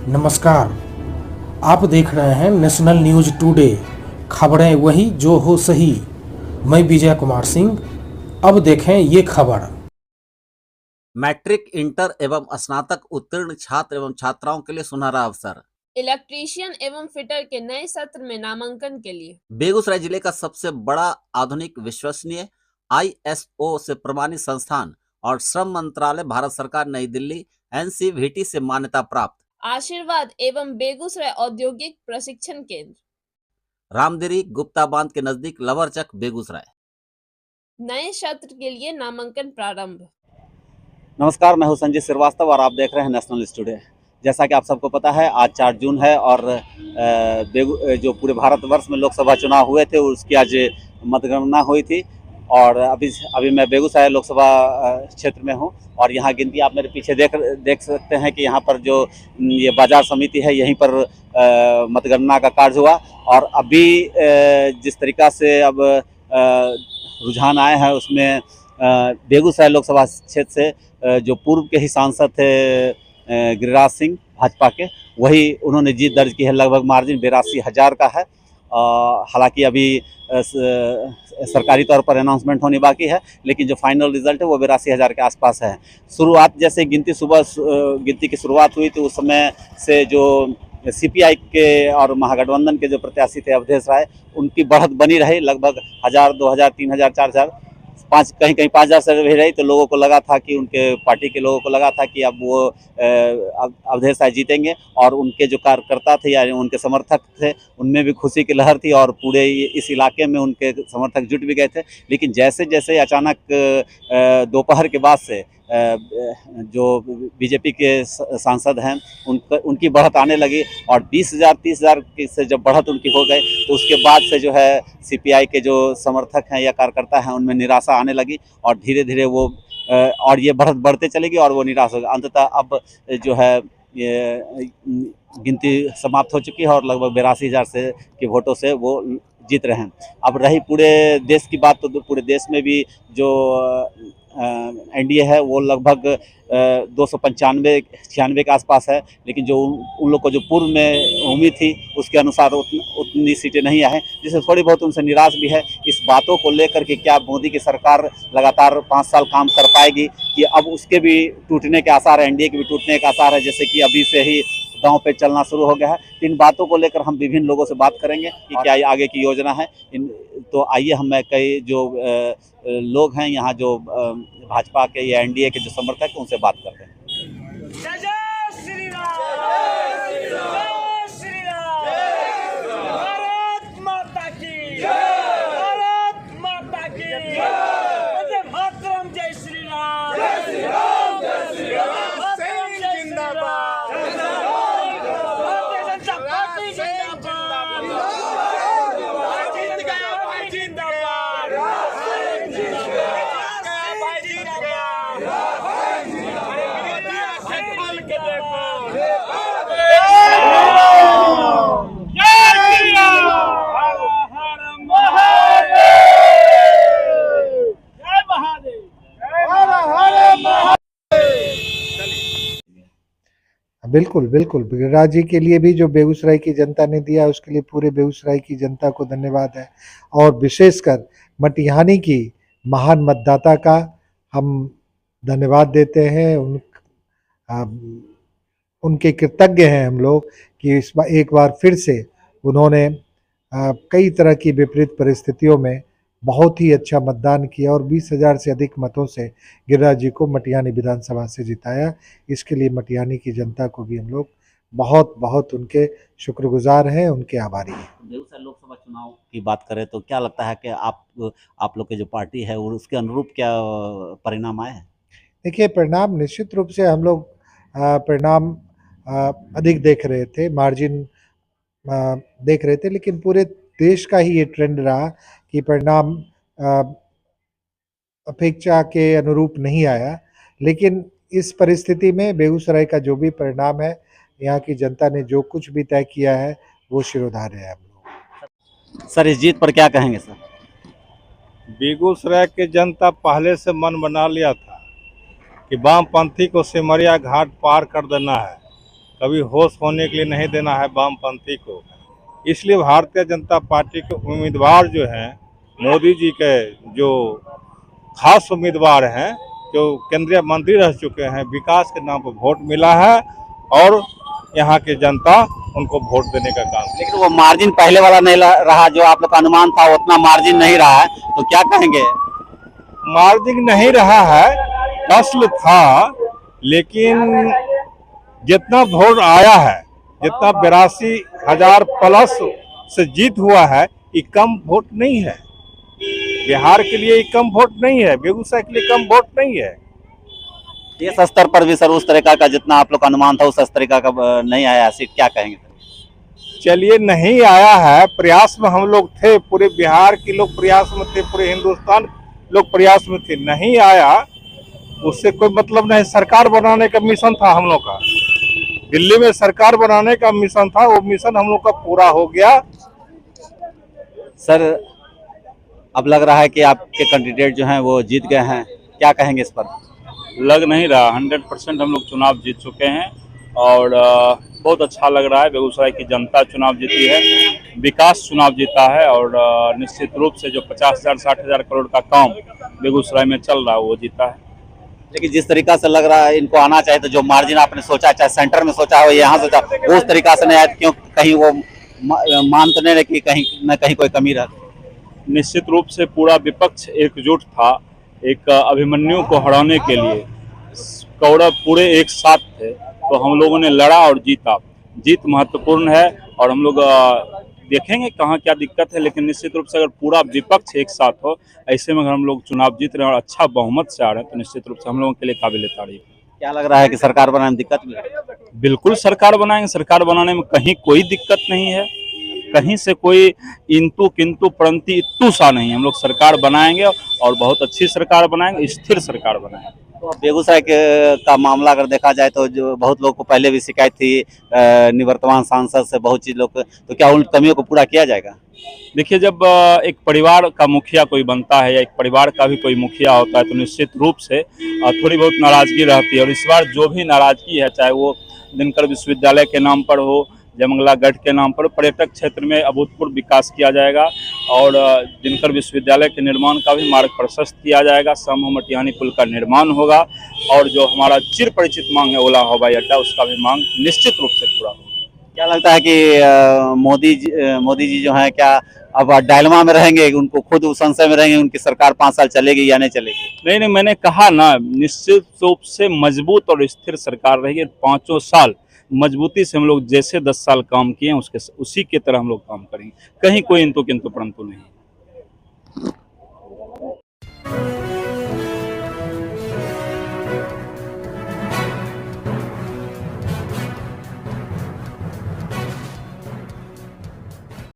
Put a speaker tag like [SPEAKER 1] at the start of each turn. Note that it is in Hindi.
[SPEAKER 1] नमस्कार। आप देख रहे हैं नेशनल न्यूज टुडे, खबरें वही जो हो सही। मैं विजय कुमार सिंह। अब देखें ये खबर।
[SPEAKER 2] मैट्रिक, इंटर एवं स्नातक उत्तीर्ण छात्र एवं छात्राओं के लिए सुनहरा अवसर।
[SPEAKER 3] इलेक्ट्रीशियन एवं फिटर के नए सत्र में नामांकन के लिए
[SPEAKER 2] बेगूसराय जिले का सबसे बड़ा आधुनिक विश्वसनीय ISO से प्रमाणित संस्थान और श्रम मंत्रालय भारत सरकार नई दिल्ली NCVT से मान्यता प्राप्त
[SPEAKER 3] आशीर्वाद एवं बेगूसराय औद्योगिक प्रशिक्षण केंद्र
[SPEAKER 2] रामदेरी गुप्ता बांध के नजदीक लवरचक बेगूसराय।
[SPEAKER 3] नए सत्र के लिए नामांकन प्रारंभ।
[SPEAKER 2] नमस्कार, मैं हूं संजय श्रीवास्तव और आप देख रहे हैं नेशनल स्टूडियो। जैसा कि आप सबको पता है, आज 4 जून है और जो पूरे भारतवर्ष में लोकसभा चुनाव हुए थे उसकी आज मतगणना हुई थी। और अभी मैं बेगूसराय लोकसभा क्षेत्र में हूं और यहाँ गिनती आप मेरे पीछे देख सकते हैं कि यहाँ पर जो ये बाजार समिति है, यहीं पर मतगणना का कार्य हुआ। और अभी जिस तरीक़ा से अब रुझान आए हैं उसमें बेगूसराय लोकसभा क्षेत्र से जो पूर्व के ही सांसद थे गिरिराज सिंह भाजपा के, वही उन्होंने जीत दर्ज की है। लगभग मार्जिन 82,000 का है। हालांकि अभी सरकारी तौर पर अनाउंसमेंट होनी बाकी है, लेकिन जो फाइनल रिजल्ट है वो 82,000 के आसपास है। शुरुआत जैसे गिनती की शुरुआत हुई तो उस समय से जो CPI के और महागठबंधन के जो प्रत्याशी थे अवधेश राय, उनकी बढ़त बनी रही। लगभग 1,000, 2,000, 3,000, 4,000, कहीं 5,000 से भी रही। तो लोगों को लगा था कि उनके पार्टी के लोगों को लगा था कि अब वो अवधेश राय जीतेंगे। और उनके जो कार्यकर्ता थे या उनके समर्थक थे, उनमें भी खुशी की लहर थी और पूरे इस इलाके में उनके समर्थक जुट भी गए थे। लेकिन जैसे जैसे अचानक दोपहर के बाद से जो BJP के सांसद हैं उनकी बढ़त आने लगी और 20,000, 30,000 से जब बढ़त उनकी हो गई तो उसके बाद से जो है CPI के जो समर्थक हैं या कार्यकर्ता हैं उनमें निराशा आने लगी और धीरे धीरे वो और ये बढ़त बढ़ते चलेगी और वो निराश होगा। अंततः अब जो है ये गिनती समाप्त हो चुकी है और लगभग 82,000 से के वोटों से वो जीत रहे हैं। अब रही पूरे देश की बात, तो पूरे देश में भी जो NDA है वो लगभग 295-96 के आसपास है। लेकिन जो उन लोग को जो पूर्व में उम्मीद थी उसके अनुसार उतनी सीटें नहीं आए, जिससे थोड़ी बहुत उनसे निराश भी है। इस बातों को लेकर के क्या मोदी की सरकार लगातार 5 साल काम कर पाएगी कि अब उसके भी टूटने के आसार है, NDA के भी टूटने के आसार है, जैसे कि अभी से ही दांव पे चलना शुरू हो गया है। इन बातों को लेकर हम विभिन्न लोगों से बात करेंगे कि क्या आगे की योजना है। तो आइए हम कई जो लोग हैं यहाँ जो भाजपा के या NDA के जो समर्थक हैं उनसे बात करते हैं।
[SPEAKER 4] जय जय श्री राम, जय श्री राम, भारत माता की जय, भारत माता की जय, वंदे मातरम, जय श्री राम, जय श्री राम, जय श्री राम, जिंदाबाद, भारतीय जनता पार्टी जिंदाबाद, जिंदाबाद,
[SPEAKER 5] बिल्कुल, बिल्कुल। गिरिराज जी के लिए भी जो बेगूसराय की जनता ने दिया उसके लिए पूरे बेगूसराय की जनता को धन्यवाद है। और विशेषकर मटिहानी की महान मतदाता का हम धन्यवाद देते हैं। उनके कृतज्ञ हैं हम लोग कि एक बार फिर से उन्होंने कई तरह की विपरीत परिस्थितियों में बहुत ही अच्छा मतदान किया और 20,000 से अधिक मतों से गिरिराज जी को मटिहानी विधानसभा से जिताया। इसके लिए मटिहानी की जनता को भी हम लोग बहुत बहुत उनके शुक्रगुजार हैं, उनके आभारी हैं।
[SPEAKER 2] बेगूसराय लोकसभा चुनाव की बात करें तो क्या लगता है कि आप लोग की जो पार्टी है और उसके अनुरूप क्या परिणाम आए हैं?
[SPEAKER 5] देखिए, परिणाम निश्चित रूप से हम लोग परिणाम अधिक देख रहे थे, मार्जिन देख रहे थे, लेकिन पूरे देश का ही ये ट्रेंड रहा कि परिणाम अपेक्षा के अनुरूप नहीं आया। लेकिन इस परिस्थिति में बेगूसराय का जो भी परिणाम है, यहाँ की जनता ने जो कुछ भी तय किया है वो शिरोधार्य है हम लोग।
[SPEAKER 2] सर, इस जीत पर क्या कहेंगे सर?
[SPEAKER 6] बेगूसराय के जनता पहले से मन बना लिया था कि वामपंथी को सिमरिया घाट पार कर देना है। कभी होश होने के लिए नहीं देना है वामपंथी को। इसलिए भारतीय जनता पार्टी के उम्मीदवार जो हैं, मोदी जी के जो खास उम्मीदवार हैं, जो केंद्रीय मंत्री रह चुके हैं, विकास के नाम पर वोट मिला है और यहाँ की जनता उनको वोट देने का काम।
[SPEAKER 2] लेकिन वो मार्जिन पहले वाला नहीं रहा, जो आप लोग का अनुमान था उतना मार्जिन नहीं रहा है, तो क्या कहेंगे?
[SPEAKER 6] मार्जिन नहीं रहा है, असल था, लेकिन जितना वोट आया है, जितना 82,000 प्लस से जीत हुआ है, ये कम वोट नहीं है। बिहार के लिए ये कम वोट नहीं है, बेगूसराय के लिए कम वोट नहीं है।
[SPEAKER 2] इस स्तर पर भी सर उस तरीका का जितना आप लोग का अनुमान था उस तरीका का नहीं आया सीट, क्या कहेंगे?
[SPEAKER 6] चलिए, नहीं आया है, प्रयास में हम लोग थे, पूरे बिहार के लोग प्रयास में थे, पूरे हिंदुस्तान लोग प्रयास में थे, नहीं आया, उससे कोई मतलब नहीं। सरकार बनाने का मिशन था हम लोग का, दिल्ली में सरकार बनाने का मिशन था, वो मिशन हम लोग का पूरा हो गया।
[SPEAKER 2] सर अब लग रहा है कि आपके कैंडिडेट जो हैं वो जीत गए हैं, क्या कहेंगे इस पर?
[SPEAKER 7] लग नहीं रहा, 100% हम लोग चुनाव जीत चुके हैं और बहुत अच्छा लग रहा है। बेगूसराय की जनता चुनाव जीती है, विकास चुनाव जीता है और निश्चित रूप से जो 50,000 60,000 करोड़ का काम बेगूसराय में चल रहा है वो जीता है।
[SPEAKER 2] लेकिन जिस तरीका से लग रहा है इनको आना चाहिए, तो जो मार्जिन आपने सोचा, चाहे सेंटर में सोचा हो यहाँ सोचा, उस तरीका से नहीं आया, क्यों कहीं वो मान तो नहीं रहे कि कहीं न कहीं कोई कमी रह?
[SPEAKER 7] निश्चित रूप से पूरा विपक्ष एकजुट था एक अभिमन्यु को हराने के लिए, कौरव पूरे एक साथ थे, तो हम लोगों ने लड़ा और जीता। जीत महत्वपूर्ण है और हम लोग देखेंगे कहाँ क्या दिक्कत है, लेकिन निश्चित रूप से अगर पूरा विपक्ष एक साथ हो, ऐसे में अगर हम लोग चुनाव जीत रहे हैं और अच्छा बहुमत से आ रहे हैं, तो निश्चित रूप से हम लोगों के लिए काबिल तारीफ है।
[SPEAKER 2] क्या लग रहा है कि सरकार बनाने में दिक्कत भी है?
[SPEAKER 7] बिल्कुल सरकार बनाएंगे, सरकार बनाने में कहीं कोई दिक्कत नहीं है, कहीं से कोई इंतु किंतु परंतु इत्तु सा नहीं। हम लोग सरकार बनाएंगे और बहुत अच्छी सरकार बनाएंगे, स्थिर सरकार बनाएंगे।
[SPEAKER 2] तो बेगूसराय का मामला अगर देखा जाए तो जो बहुत लोग को पहले भी शिकायत थी निवर्तमान सांसद से, बहुत चीज लोग, तो क्या उन कमियों को पूरा किया जाएगा?
[SPEAKER 7] देखिए, जब एक परिवार का मुखिया कोई बनता है या एक परिवार का भी कोई मुखिया होता है, तो निश्चित रूप से थोड़ी बहुत नाराजगी रहती है। और इस बार जो भी नाराजगी है, चाहे वो दिनकर विश्वविद्यालय के नाम पर हो, जयमंगला गढ़ के नाम पर, पर्यटक क्षेत्र में अभूतपूर्व विकास किया जाएगा और दिनकर विश्वविद्यालय के निर्माण का भी मार्ग प्रशस्त किया जाएगा। समूह मटिहानी पुल का निर्माण होगा और जो हमारा चिर परिचित मांग है ओला हवाई अड्डा, उसका भी मांग निश्चित रूप से पूरा होगा।
[SPEAKER 2] क्या लगता है कि मोदी जी जो है क्या अब डायलमा में रहेंगे, उनको खुद संशय में रहेंगे उनकी सरकार 5 साल चलेगी या नहीं चलेगी?
[SPEAKER 7] नहीं, मैंने कहा ना, निश्चित रूप से मजबूत और स्थिर सरकार रहेगी। 5 साल मजबूती से हम लोग जैसे 10 साल काम किए हैं उसी के तरह हम लोग काम करेंगे, कहीं कोई इंतु किंतु परंतु नहीं।